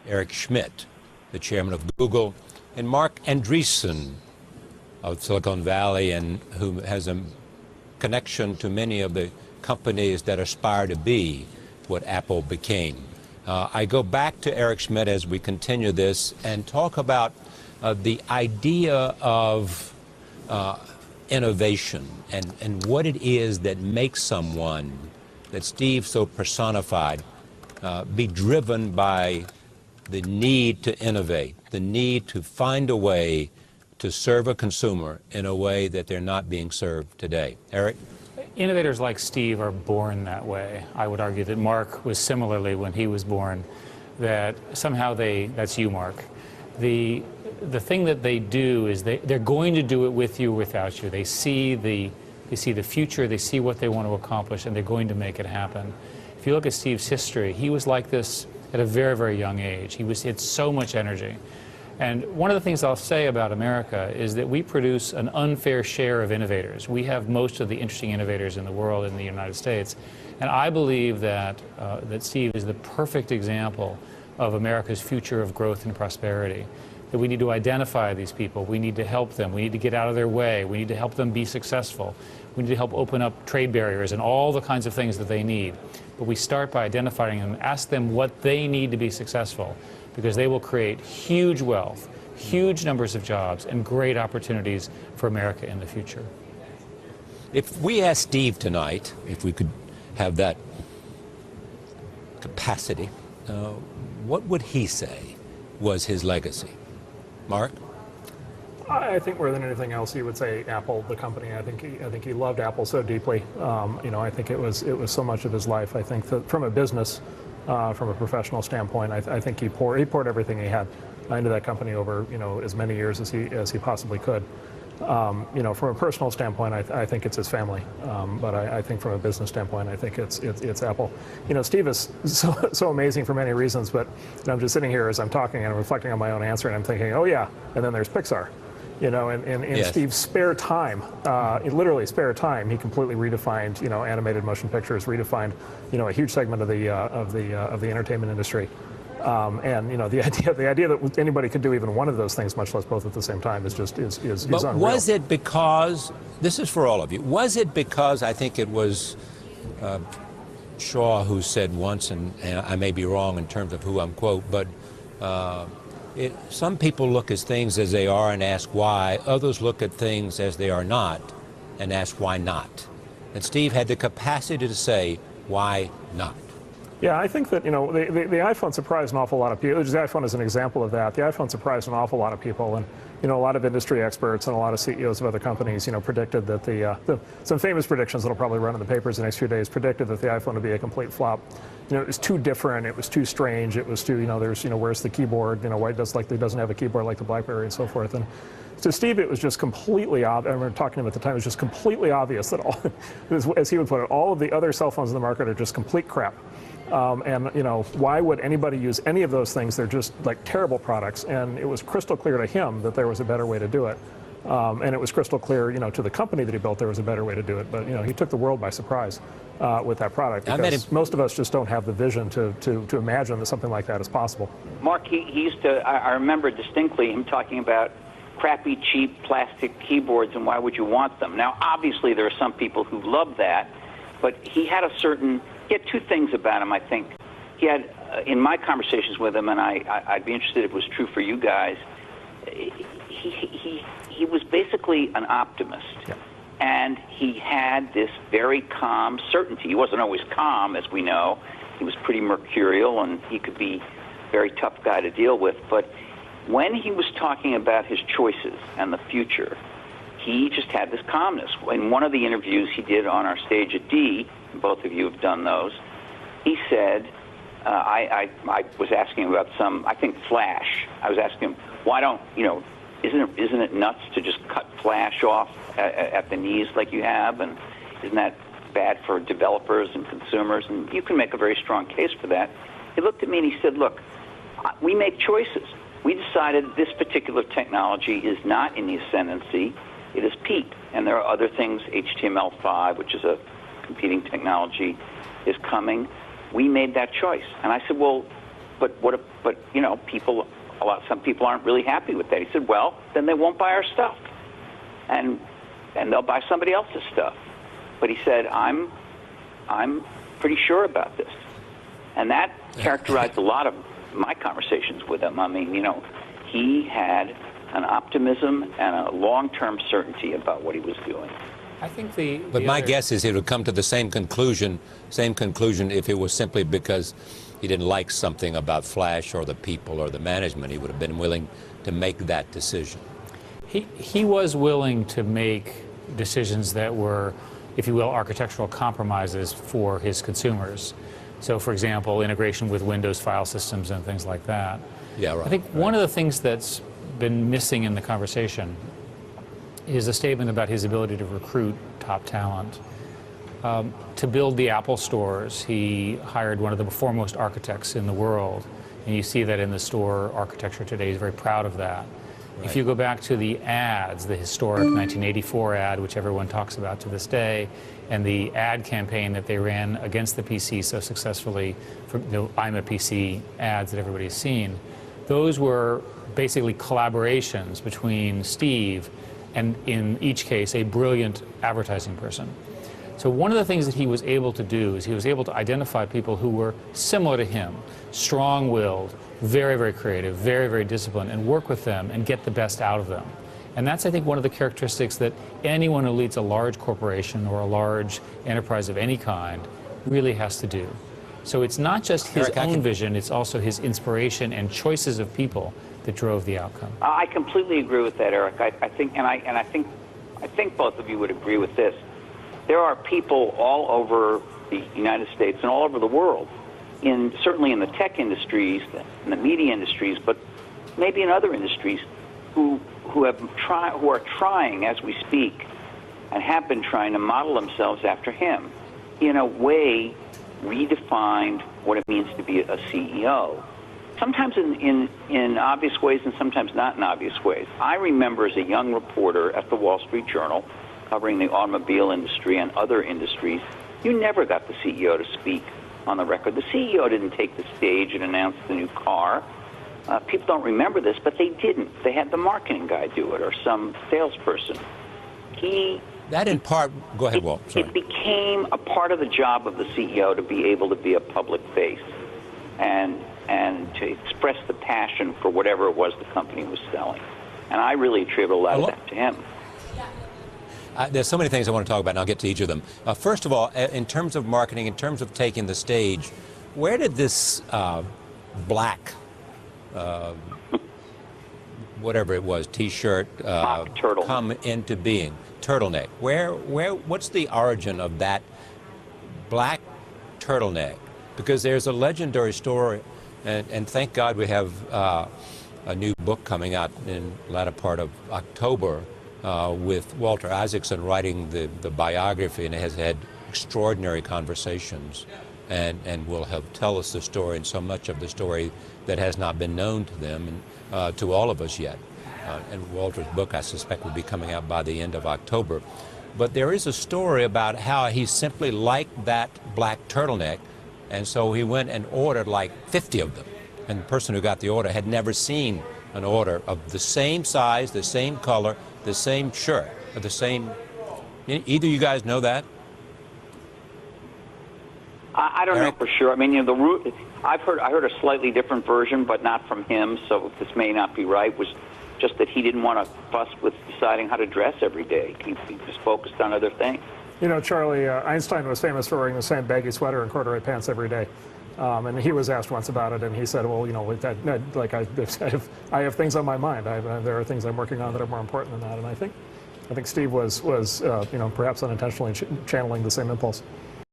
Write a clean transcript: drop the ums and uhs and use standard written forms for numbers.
Eric Schmidt, the chairman of Google, and Mark Andreessen of Silicon Valley, and who has a connection to many of the companies that aspire to be what Apple became. I go back to Eric Schmidt as we continue this and talk about the idea of innovation and what it is that makes someone that Steve so personified be driven by the need to innovate, the need to find a way to serve a consumer in a way that they're not being served today. Eric? Innovators like Steve are born that way. I would argue that Mark was similarly when he was born, that somehow that's you, Mark. The thing that they do is they're going to do it with you or without you. They see the future, they see what they want to accomplish, and they're going to make it happen. If you look at Steve's history, he was like this at a very, very young age. He had so much energy. And one of the things I'll say about America is that we produce an unfair share of innovators. We have most of the interesting innovators in the world in the United States. And I believe that Steve is the perfect example of America's future of growth and prosperity. That we need to identify these people. We need to help them. We need to get out of their way. We need to help them be successful. We need to help open up trade barriers and all the kinds of things that they need. But we start by identifying them, ask them what they need to be successful, because they will create huge wealth, huge numbers of jobs, and great opportunities for America in the future. If we asked Steve tonight, if we could have that capacity, what would he say was his legacy? Mark? I think more than anything else, he would say Apple, the company. I think he loved Apple so deeply. I think it was so much of his life. I think that from a business, from a professional standpoint, I think he poured everything he had into that company over as many years as he possibly could. From a personal standpoint, I think it's his family, but I think from a business standpoint, I think it's Apple. Steve is so amazing for many reasons, but I'm just sitting here as I'm talking and I'm reflecting on my own answer, and I'm thinking, oh yeah, and then there's Pixar. In yes. Steve's spare time, literally spare time, he completely redefined, animated motion pictures, redefined, a huge segment of the entertainment industry. The idea that anybody could do even one of those things, much less both at the same time, is unreal. Was it because, this is for all of you, was it because, I think it was Shaw who said once, and I may be wrong in terms of who I'm quote, but some people look at things as they are and ask why. Others look at things as they are not and ask why not. And Steve had the capacity to say, why not? Yeah, I think that, the iPhone surprised an awful lot of people. The iPhone is an example of that. The iPhone surprised an awful lot of people. And, a lot of industry experts and a lot of CEOs of other companies, predicted that some famous predictions that'll probably run in the papers the next few days predicted that the iPhone would be a complete flop. It was too different. It was too strange. It was too, there's, where's the keyboard? Why it doesn't have a keyboard like the BlackBerry and so forth. And to Steve, it was just completely obvious. I remember talking to him at the time. It was just completely obvious that all, as he would put it, all of the other cell phones in the market are just complete crap. Why would anybody use any of those things? They're just like terrible products. And it was crystal clear to him that there was a better way to do it. And it was crystal clear, to the company that he built, there was a better way to do it. But, he took the world by surprise with that product, because most of us just don't have the vision to imagine that something like that is possible. Mark, he used to, I remember distinctly him talking about crappy, cheap plastic keyboards and why would you want them. Now, obviously, there are some people who love that, but he had two things about him, I think. He had, in my conversations with him, and I'd be interested if it was true for you guys, he was basically an optimist. Yeah. And he had this very calm certainty. He wasn't always calm, as we know. He was pretty mercurial, and he could be a very tough guy to deal with. But when he was talking about his choices and the future, he just had this calmness. In one of the interviews he did on our stage at D, and both of you have done those, he said, I was asking him about I think Flash. I was asking him, why don't, isn't it nuts to just cut Flash off at the knees like you have? And isn't that bad for developers and consumers? And you can make a very strong case for that. He looked at me and he said, look, we make choices. We decided this particular technology is not in the ascendancy. It is peaked. And there are other things, HTML5, which is a competing technology, is coming. We made that choice. And I said, well, but you know, some people aren't really happy with that. He said, well, then they won't buy our stuff, and they'll buy somebody else's stuff. But he said, I'm pretty sure about this, and that characterized a lot of my conversations with him. I mean, you know, he had an optimism and a long-term certainty about what he was doing. I think But my guess is he would come to the same conclusion if it was simply because he didn't like something about Flash or the people or the management. He would have been willing to make that decision. He was willing to make decisions that were, if you will, architectural compromises for his consumers. So, for example, integration with Windows file systems and things like that. Yeah, right. I think one of the things that's been missing in the conversation is a statement about his ability to recruit top talent. To build the Apple stores, he hired one of the foremost architects in the world, and you see that in the store architecture today. He's very proud of that. Right. If you go back to the ads, the historic 1984 ad, which everyone talks about to this day, and the ad campaign that they ran against the PC so successfully, for the I'm a PC ads that everybody's seen, those were basically collaborations between Steve and, in each case, a brilliant advertising person. So one of the things that he was able to do is he was able to identify people who were similar to him, strong-willed, very, very creative, very, very disciplined, and work with them and get the best out of them. And that's, I think, one of the characteristics that anyone who leads a large corporation or a large enterprise of any kind really has to do. So it's not just his own vision, it's also his inspiration and choices of people that drove the outcome. I completely agree with that, Eric. I think both of you would agree with this. There are people all over the United States and all over the world, certainly in the tech industries, in the media industries, but maybe in other industries, who are trying, as we speak, and have been trying to model themselves after him. In a way, redefined what it means to be a CEO. Sometimes in obvious ways and sometimes not in obvious ways. I remember as a young reporter at the Wall Street Journal, covering the automobile industry and other industries, you never got the CEO to speak on the record. The CEO didn't take the stage and announce the new car. People don't remember this, but they didn't. They had the marketing guy do it or some salesperson. That in part, go ahead, Walt. Sorry. It became a part of the job of the CEO to be able to be a public face and to express the passion for whatever it was the company was selling. And I really attribute a lot of that to him. There's so many things I want to talk about, and I'll get to each of them. First of all, in terms of marketing, in terms of taking the stage, where did this black, whatever it was, T-shirt come into being? Turtleneck. What's the origin of that black turtleneck? Because there's a legendary story, and thank God we have a new book coming out in the latter part of October with Walter Isaacson writing the biography, and it has had extraordinary conversations and will tell us the story, and so much of the story that has not been known to them and to all of us yet. And Walter's book, I suspect, will be coming out by the end of October. But there is a story about how he simply liked that black turtleneck, and so he went and ordered like 50 of them. And the person who got the order had never seen an order of the same size, the same color, the same shirt, or the same... Either you guys know that? I don't know for sure. I mean, you know, I heard a slightly different version, but not from him, so this may not be right, was just that he didn't want to fuss with deciding how to dress every day. He was focused on other things. You know, Charlie, Einstein was famous for wearing the same baggy sweater and corduroy pants every day. And he was asked once about it, and he said, well, you know, with that, like I have things on my mind. There are things I'm working on that are more important than that. And I think Steve was you know, perhaps unintentionally channeling the same impulse.